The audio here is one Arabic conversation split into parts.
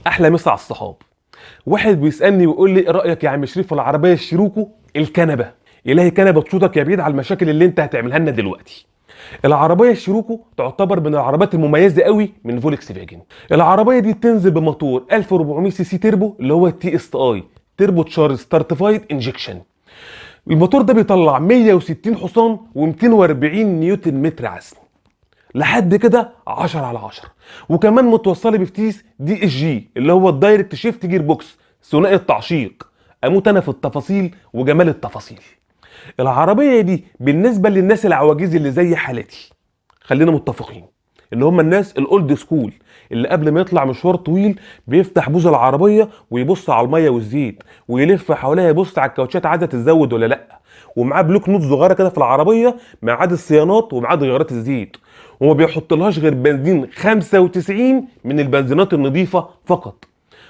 احلى مسا على الصحاب. واحد بيسالني ويقول لي ايه رايك يا عم شريف في العربيه الشيروكو الكنبه؟ الهي كنبه تصوتك يا بعيد على المشاكل اللي انت هتعملها لنا دلوقتي. العربيه الشيروكو تعتبر من العربيات المميزه قوي من فولكس فاجن. العربيه دي بتنزل بموتور 1400 سي سي تربو اللي هو التي اس اي تربو تشارج ستارتيفايد انجكشن. الموتور ده بيطلع 160 حصان و240 نيوتن متر عزم لحد كده 10 على 10. وكمان متوصله بفتيس دي اس جي اللي هو الدايركت شيفت جير بوكس ثنائي التعشيق. اموت انا في التفاصيل وجمال التفاصيل. العربيه دي بالنسبه للناس العواجيز اللي زي حالتي، خلينا متفقين اللي هم الناس الاولد سكول اللي قبل ما يطلع مشوار طويل بيفتح بوز العربيه ويبص على الميه والزيت ويلف حواليها يبص على الكاوتشات عايزه تتزود ولا لا، ومعاه بلوك نوت صغيره كده في العربيه ميعاد الصيانات وميعاد غيارات الزيت، وما بيحطلهاش غير بنزين 95 من البنزينات النظيفه فقط.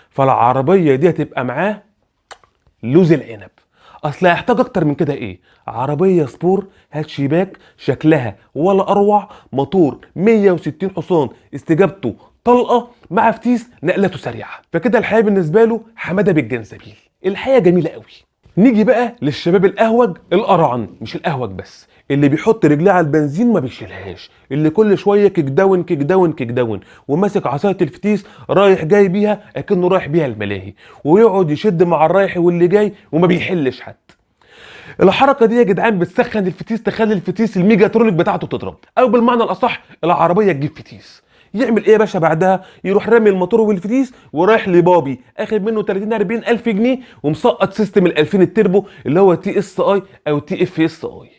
فالعربيه دي هتبقى معاه لوز العنب. اصل هيحتاج اكتر من كده ايه؟ عربيه سبور هاتشباك شكلها ولا اروع، موتور 160 حصان استجابته طلقه مع فتيس نقلته سريعه، فكده الحياه بالنسبه له حماده بالجنزبيل. الحياه جميله قوي. نيجي بقى للشباب الاهوج القرعن، مش الاهوج بس، اللي بيحط رجليه على البنزين ما بيشيلهاش، اللي كل شويه كيك داون كيك داون كيك داون وماسك عصايه الفتيس رايح جاي بيها اكنه رايح بيها الملاهي، ويقعد يشد مع الرايح واللي جاي وما بيحلش حد. الحركه دي يا جدعان بتسخن الفتيس، تخلي الفتيس الميجاترونيك بتاعته تضرب، او بالمعنى الاصح العربيه تجيب فتيس. يعمل ايه يا باشا بعدها؟ يروح رامي الموتور والفتيس ورايح لبابي اخد منه 30 40 الف جنيه ومسقط سيستم ال 2000 التربو اللي هو تي اس اي او تي اف اس اي.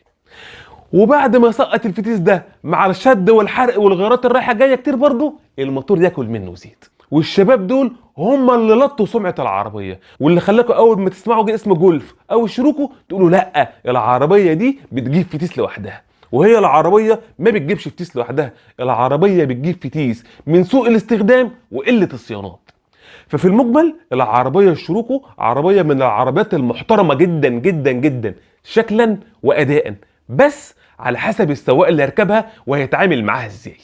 وبعد ما سقط الفتيس ده مع الشد والحرق والغيارات الرايحه جايه كتير برضه الموتور ياكل منه زيت. والشباب دول هم اللي لطوا سمعه العربيه، واللي خلاكوا اول ما تسمعوا اسم جولف او الشيروكو تقولوا لا العربيه دي بتجيب فتيس لوحدها. وهي العربيه ما بتجيبش فتيس لوحدها، العربيه بتجيب فتيس من سوء الاستخدام وقله الصيانات. ففي المجمل العربيه الشيروكو عربيه من العربيات المحترمه جدا جدا جدا شكلا واداء، بس على حسب السواق اللي هيركبها وهيتعامل معاها ازاي.